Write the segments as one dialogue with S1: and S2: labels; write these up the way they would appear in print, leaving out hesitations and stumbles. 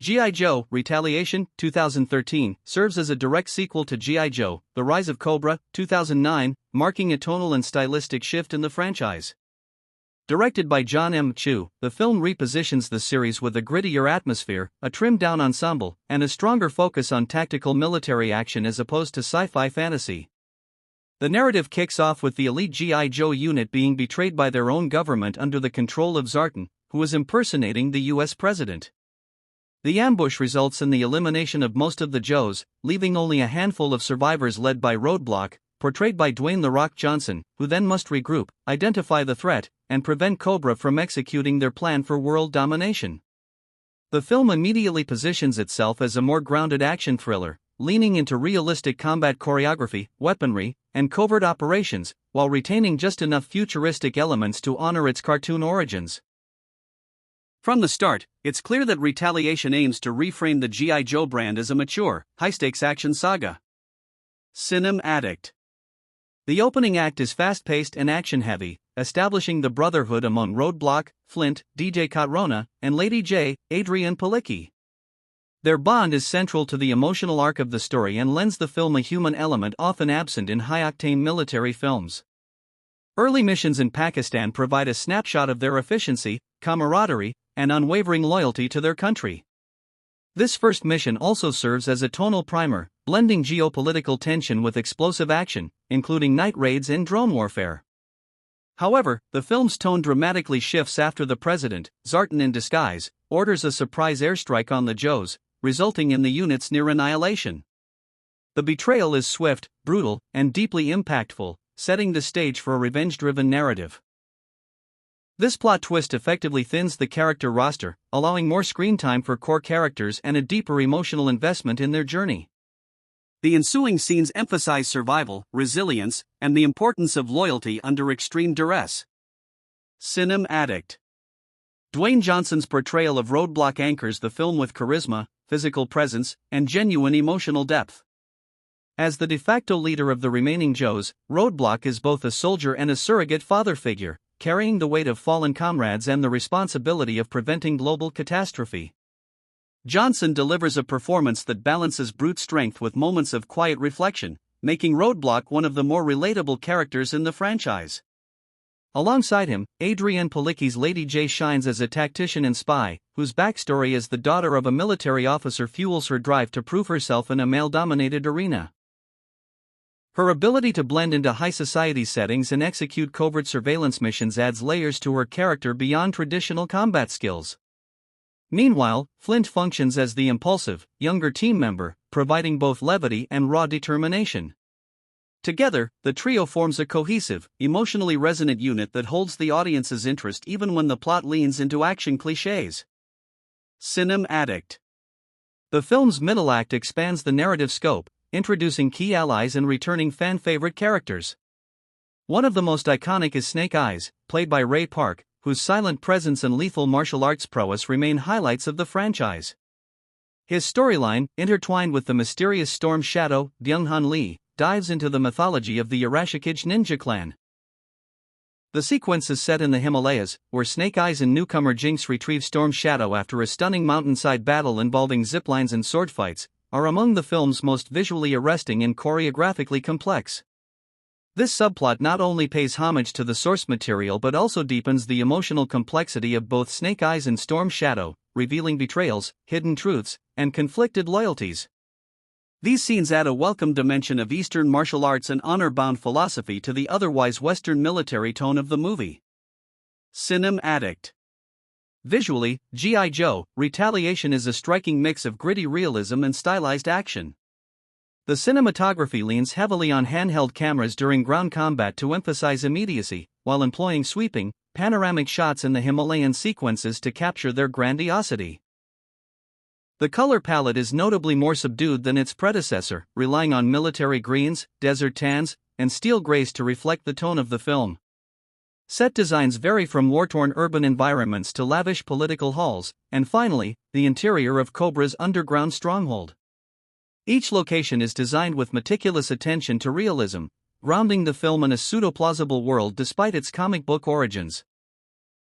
S1: GI Joe Retaliation, 2013, serves as a direct sequel to GI Joe, The Rise of Cobra, 2009, marking a tonal and stylistic shift in the franchise. Directed by Jon M. the film repositions the series with a grittier atmosphere, a trimmed-down ensemble, and a stronger focus on tactical military action as opposed to sci-fi fantasy. The narrative kicks off with the elite GI Joe unit being betrayed by their own government under the control of Zartan, who is impersonating the US president. The ambush results in the elimination of most of the Joes, leaving only a handful of survivors led by Roadblock, portrayed by Dwayne "The Rock" Johnson, who then must regroup, identify the threat, and prevent Cobra from executing their plan for world domination. The film immediately positions itself as a more grounded action thriller, leaning into realistic combat choreography, weaponry, and covert operations, while retaining just enough futuristic elements to honor its cartoon origins. From the start, it's clear that Retaliation aims to reframe the GI Joe brand as a mature, high-stakes action saga. Cinema Addict. The opening act is fast-paced and action-heavy, establishing the brotherhood among Roadblock, Flint, DJ Cotrona, and Lady J, Adrian Palicki. Their bond is central to the emotional arc of the story and lends the film a human element often absent in high-octane military films. Early missions in Pakistan provide a snapshot of their efficiency, camaraderie, and unwavering loyalty to their country. This first mission also serves as a tonal primer, blending geopolitical tension with explosive action, including night raids and drone warfare. However, the film's tone dramatically shifts after the president, Zartan in disguise, orders a surprise airstrike on the Joes, resulting in the unit's near annihilation. The betrayal is swift, brutal, and deeply impactful, setting the stage for a revenge-driven narrative. This plot twist effectively thins the character roster, allowing more screen time for core characters and a deeper emotional investment in their journey. The ensuing scenes emphasize survival, resilience, and the importance of loyalty under extreme duress. Cinema Addict. Dwayne Johnson's portrayal of Roadblock anchors the film with charisma, physical presence, and genuine emotional depth. As the de facto leader of the remaining Joes, Roadblock is both a soldier and a surrogate father figure, carrying the weight of fallen comrades and the responsibility of preventing global catastrophe. Johnson delivers a performance that balances brute strength with moments of quiet reflection, making Roadblock one of the more relatable characters in the franchise. Alongside him, Adrian Palicki's Lady J shines as a tactician and spy, whose backstory as the daughter of a military officer fuels her drive to prove herself in a male-dominated arena. Her ability to blend into high society settings and execute covert surveillance missions adds layers to her character beyond traditional combat skills. Meanwhile, Flint functions as the impulsive, younger team member, providing both levity and raw determination. Together, the trio forms a cohesive, emotionally resonant unit that holds the audience's interest even when the plot leans into action clichés. Cinema Addict. The film's middle act expands the narrative scope, introducing key allies and returning fan-favorite characters. One of the most iconic is Snake Eyes, played by Ray Park, whose silent presence and lethal martial arts prowess remain highlights of the franchise. His storyline, intertwined with the mysterious Storm Shadow, Byung-hun Lee, dives into the mythology of the Arashikage ninja clan. The sequence is set in the Himalayas, where Snake Eyes and newcomer Jinx retrieve Storm Shadow after a stunning mountainside battle involving ziplines and sword fights, are among the film's most visually arresting and choreographically complex. This subplot not only pays homage to the source material but also deepens the emotional complexity of both Snake Eyes and Storm Shadow, revealing betrayals, hidden truths, and conflicted loyalties. These scenes add a welcome dimension of Eastern martial arts and honor-bound philosophy to the otherwise Western military tone of the movie. Cinema Addict. Visually, GI Joe Retaliation is a striking mix of gritty realism and stylized action. The cinematography leans heavily on handheld cameras during ground combat to emphasize immediacy, while employing sweeping, panoramic shots in the Himalayan sequences to capture their grandiosity. The color palette is notably more subdued than its predecessor, relying on military greens, desert tans, and steel grays to reflect the tone of the film. Set designs vary from war-torn urban environments to lavish political halls, and finally, the interior of Cobra's underground stronghold. Each location is designed with meticulous attention to realism, grounding the film in a pseudo-plausible world despite its comic book origins.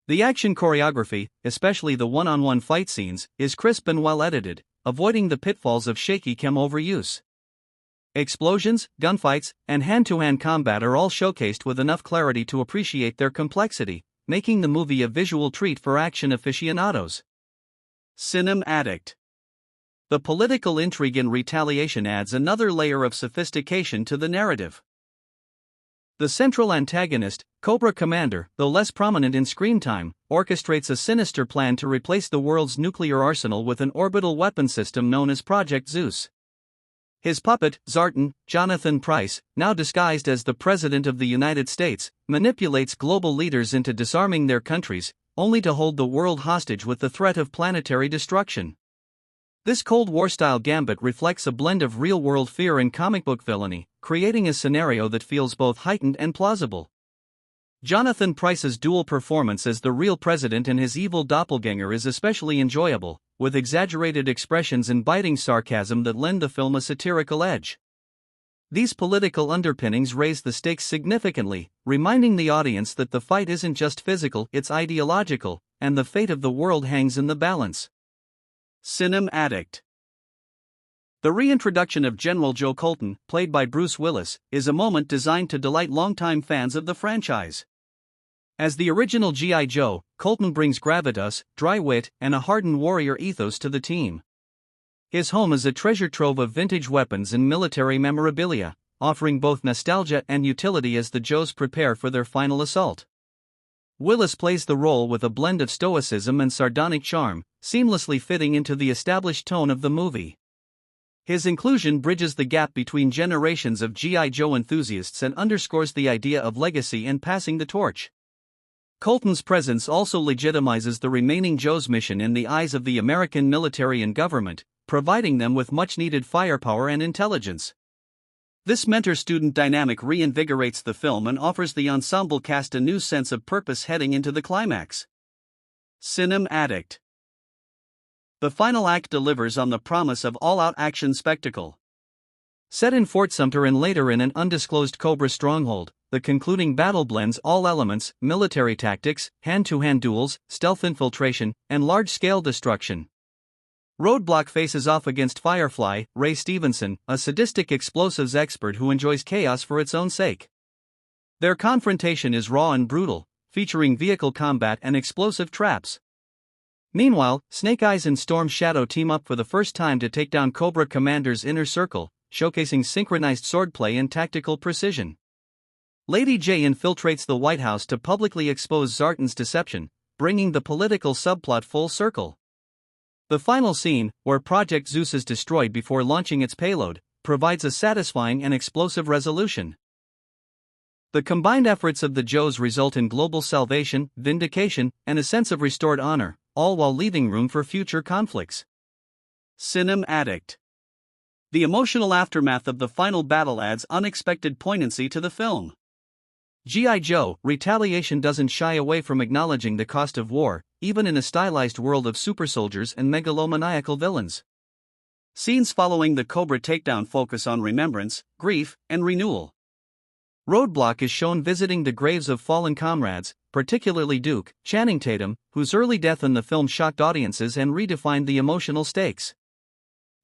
S1: The action choreography, especially the one-on-one fight scenes, is crisp and well edited, avoiding the pitfalls of shaky cam overuse. Explosions, gunfights, and hand-to-hand combat are all showcased with enough clarity to appreciate their complexity, making the movie a visual treat for action aficionados. Cinem Addict. The political intrigue in Retaliation adds another layer of sophistication to the narrative. The central antagonist, Cobra Commander, though less prominent in screen time, orchestrates a sinister plan to replace the world's nuclear arsenal with an orbital weapon system known as Project Zeus. His puppet, Zartan, Jonathan Pryce, now disguised as the President of the United States, manipulates global leaders into disarming their countries, only to hold the world hostage with the threat of planetary destruction. This Cold War-style gambit reflects a blend of real-world fear and comic book villainy, creating a scenario that feels both heightened and plausible. Jonathan Pryce's dual performance as the real president and his evil doppelganger is especially enjoyable, with exaggerated expressions and biting sarcasm that lend the film a satirical edge. These political underpinnings raise the stakes significantly, reminding the audience that the fight isn't just physical, it's ideological, and the fate of the world hangs in the balance. Cinem Addict. The reintroduction of General Joe Colton, played by Bruce Willis, is a moment designed to delight longtime fans of the franchise. As the original GI Joe, Colton brings gravitas, dry wit, and a hardened warrior ethos to the team. His home is a treasure trove of vintage weapons and military memorabilia, offering both nostalgia and utility as the Joes prepare for their final assault. Willis plays the role with a blend of stoicism and sardonic charm, seamlessly fitting into the established tone of the movie. His inclusion bridges the gap between generations of GI Joe enthusiasts and underscores the idea of legacy and passing the torch. Colton's presence also legitimizes the remaining Joes' mission in the eyes of the American military and government, providing them with much-needed firepower and intelligence. This mentor-student dynamic reinvigorates the film and offers the ensemble cast a new sense of purpose heading into the climax. Cinem Addict. The final act delivers on the promise of all-out action spectacle. Set in Fort Sumter and later in an undisclosed Cobra stronghold, the concluding battle blends all elements: military tactics, hand-to-hand duels, stealth infiltration, and large-scale destruction. Roadblock faces off against Firefly, Ray Stevenson, a sadistic explosives expert who enjoys chaos for its own sake. Their confrontation is raw and brutal, featuring vehicle combat and explosive traps. Meanwhile, Snake Eyes and Storm Shadow team up for the first time to take down Cobra Commander's inner circle, showcasing synchronized swordplay and tactical precision. Lady J infiltrates the White House to publicly expose Zartan's deception, bringing the political subplot full circle. The final scene, where Project Zeus is destroyed before launching its payload, provides a satisfying and explosive resolution. The combined efforts of the Joes result in global salvation, vindication, and a sense of restored honor, all while leaving room for future conflicts. Cinem Addict. The emotional aftermath of the final battle adds unexpected poignancy to the film. GI Joe Retaliation doesn't shy away from acknowledging the cost of war, even in a stylized world of supersoldiers and megalomaniacal villains. Scenes following the Cobra takedown focus on remembrance, grief, and renewal. Roadblock is shown visiting the graves of fallen comrades, particularly Duke, Channing Tatum, whose early death in the film shocked audiences and redefined the emotional stakes.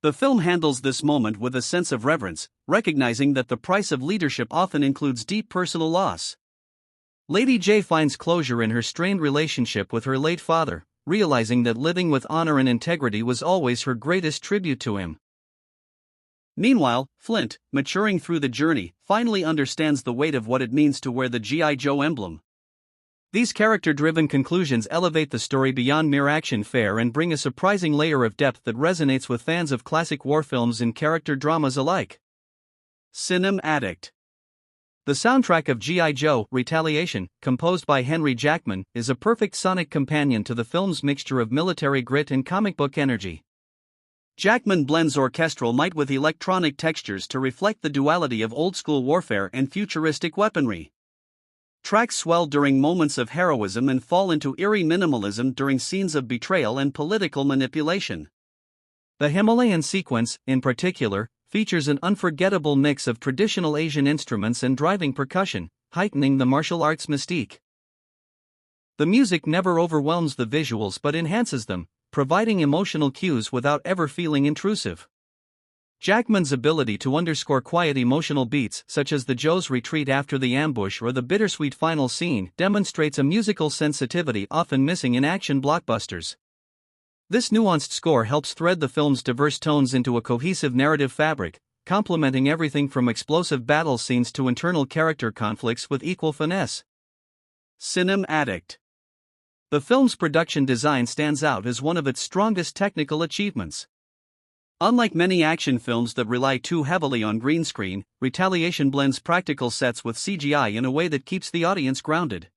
S1: The film handles this moment with a sense of reverence, recognizing that the price of leadership often includes deep personal loss. Lady J finds closure in her strained relationship with her late father, realizing that living with honor and integrity was always her greatest tribute to him. Meanwhile, Flint, maturing through the journey, finally understands the weight of what it means to wear the GI Joe emblem. These character-driven conclusions elevate the story beyond mere action fare and bring a surprising layer of depth that resonates with fans of classic war films and character dramas alike. Cinem Addict. The soundtrack of GI Joe Retaliation, composed by Henry Jackman, is a perfect sonic companion to the film's mixture of military grit and comic book energy. Jackman blends orchestral might with electronic textures to reflect the duality of old-school warfare and futuristic weaponry. Tracks swell during moments of heroism and fall into eerie minimalism during scenes of betrayal and political manipulation. The Himalayan sequence, in particular, features an unforgettable mix of traditional Asian instruments and driving percussion, heightening the martial arts mystique. The music never overwhelms the visuals but enhances them, providing emotional cues without ever feeling intrusive. Jackman's ability to underscore quiet emotional beats such as the Joe's retreat after the ambush or the bittersweet final scene demonstrates a musical sensitivity often missing in action blockbusters. This nuanced score helps thread the film's diverse tones into a cohesive narrative fabric, complementing everything from explosive battle scenes to internal character conflicts with equal finesse. Cinem Addict. The film's production design stands out as one of its strongest technical achievements. Unlike many action films that rely too heavily on green screen, Retaliation blends practical sets with CGI in a way that keeps the audience grounded.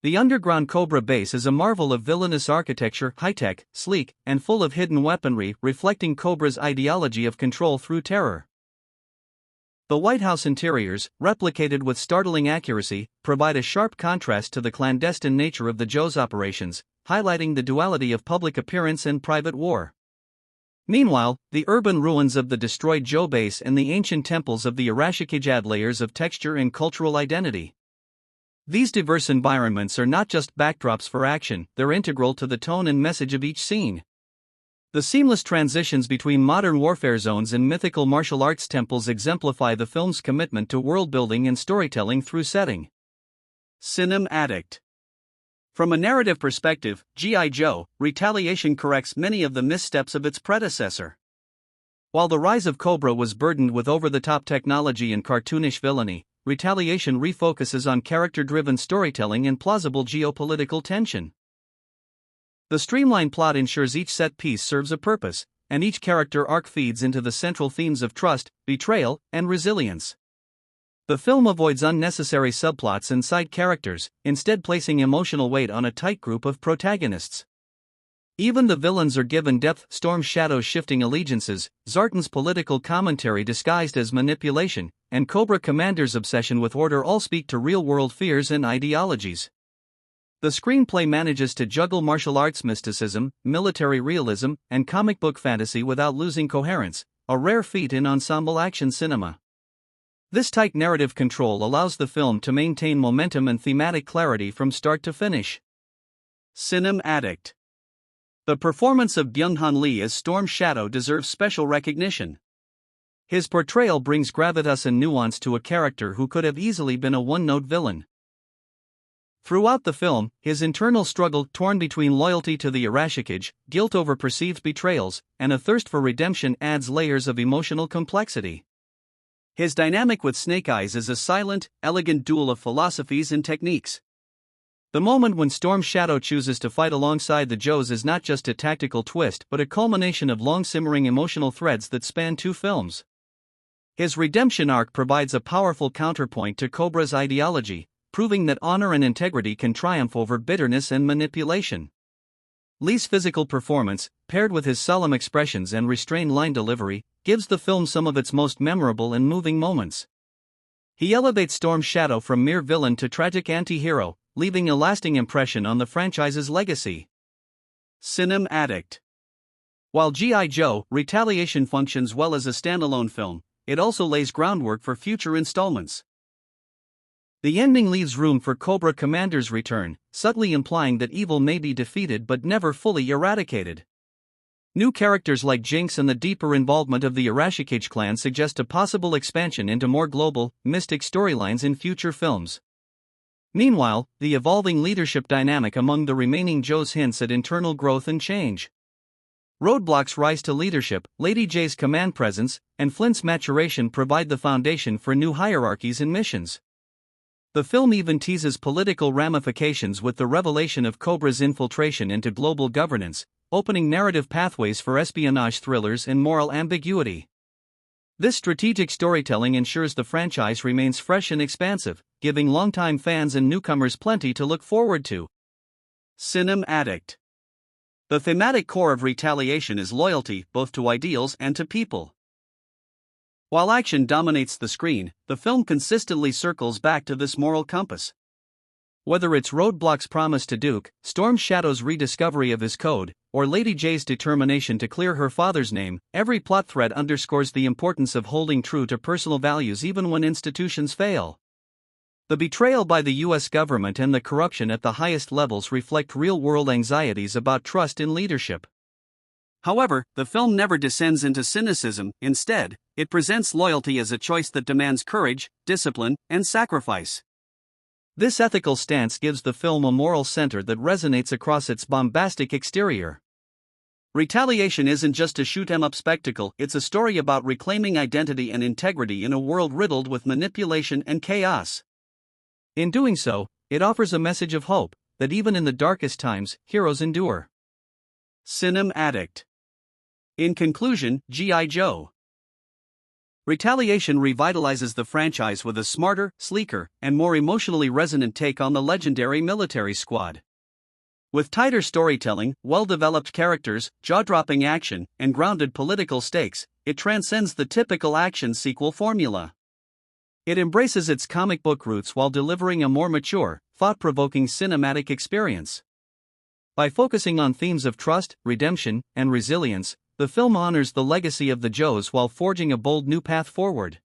S1: The underground Cobra base is a marvel of villainous architecture, high-tech, sleek, and full of hidden weaponry, reflecting Cobra's ideology of control through terror. The White House interiors, replicated with startling accuracy, provide a sharp contrast to the clandestine nature of the Joe's operations, highlighting the duality of public appearance and private war. Meanwhile, the urban ruins of the destroyed Joe base and the ancient temples of the Arashikage add layers of texture and cultural identity. These diverse environments are not just backdrops for action, they're integral to the tone and message of each scene. The seamless transitions between modern warfare zones and mythical martial arts temples exemplify the film's commitment to world-building and storytelling through setting. Cinem Addict. From a narrative perspective, GI Joe Retaliation corrects many of the missteps of its predecessor. While the Rise of Cobra was burdened with over-the-top technology and cartoonish villainy, Retaliation refocuses on character-driven storytelling and plausible geopolitical tension. The streamlined plot ensures each set piece serves a purpose, and each character arc feeds into the central themes of trust, betrayal, and resilience. The film avoids unnecessary subplots and side characters, instead placing emotional weight on a tight group of protagonists. Even the villains are given depth. Storm Shadow's shifting allegiances, Zartan's political commentary disguised as manipulation, and Cobra Commander's obsession with order all speak to real-world fears and ideologies. The screenplay manages to juggle martial arts mysticism, military realism, and comic book fantasy without losing coherence, a rare feat in ensemble action cinema. This tight narrative control allows the film to maintain momentum and thematic clarity from start to finish. Cinem Addict. The performance of Byung-hun Lee as Storm Shadow deserves special recognition. His portrayal brings gravitas and nuance to a character who could have easily been a one-note villain. Throughout the film, his internal struggle, torn between loyalty to the Arashikage, guilt over perceived betrayals, and a thirst for redemption, adds layers of emotional complexity. His dynamic with Snake Eyes is a silent, elegant duel of philosophies and techniques. The moment when Storm Shadow chooses to fight alongside the Joes is not just a tactical twist but a culmination of long-simmering emotional threads that span two films. His redemption arc provides a powerful counterpoint to Cobra's ideology, proving that honor and integrity can triumph over bitterness and manipulation. Lee's physical performance, paired with his solemn expressions and restrained line delivery, gives the film some of its most memorable and moving moments. He elevates Storm Shadow from mere villain to tragic anti-hero, leaving a lasting impression on the franchise's legacy. Cinem Addict. While GI Joe Retaliation functions well as a standalone film, it also lays groundwork for future installments. The ending leaves room for Cobra Commander's return, subtly implying that evil may be defeated but never fully eradicated. New characters like Jinx and the deeper involvement of the Arashikage clan suggest a possible expansion into more global, mystic storylines in future films. Meanwhile, the evolving leadership dynamic among the remaining Joes hints at internal growth and change. Roadblock's rise to leadership, Lady Jaye's command presence, and Flint's maturation provide the foundation for new hierarchies and missions. The film even teases political ramifications with the revelation of Cobra's infiltration into global governance, opening narrative pathways for espionage thrillers and moral ambiguity. This strategic storytelling ensures the franchise remains fresh and expansive, giving longtime fans and newcomers plenty to look forward to. Cinem Addict. The thematic core of Retaliation is loyalty, both to ideals and to people. While action dominates the screen, the film consistently circles back to this moral compass. Whether it's Roadblock's promise to Duke, Storm Shadow's rediscovery of his code, or Lady Jaye's determination to clear her father's name, every plot thread underscores the importance of holding true to personal values even when institutions fail. The betrayal by the US government and the corruption at the highest levels reflect real-world anxieties about trust in leadership. However, the film never descends into cynicism. Instead, it presents loyalty as a choice that demands courage, discipline, and sacrifice. This ethical stance gives the film a moral center that resonates across its bombastic exterior. Retaliation isn't just a shoot-'em-up spectacle, it's a story about reclaiming identity and integrity in a world riddled with manipulation and chaos. In doing so, it offers a message of hope, that even in the darkest times, heroes endure. Cinem Addict. In conclusion, G.I. Joe Retaliation revitalizes the franchise with a smarter, sleeker, and more emotionally resonant take on the legendary military squad. With tighter storytelling, well-developed characters, jaw-dropping action, and grounded political stakes, it transcends the typical action sequel formula. It embraces its comic book roots while delivering a more mature, thought-provoking cinematic experience. By focusing on themes of trust, redemption, and resilience, the film honors the legacy of the Joes while forging a bold new path forward.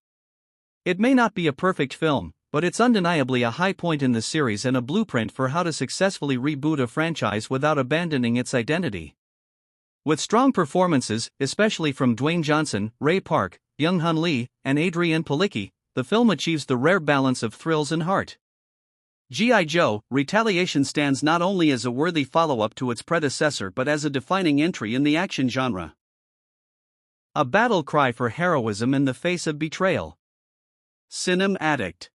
S1: It may not be a perfect film, but it's undeniably a high point in the series and a blueprint for how to successfully reboot a franchise without abandoning its identity. With strong performances, especially from Dwayne Johnson, Ray Park, Young-Hun Lee, and Adrianne Palicki, the film achieves the rare balance of thrills and heart. G.I. Joe Retaliation stands not only as a worthy follow-up to its predecessor but as a defining entry in the action genre. A battle cry for heroism in the face of betrayal. Cinem Addict.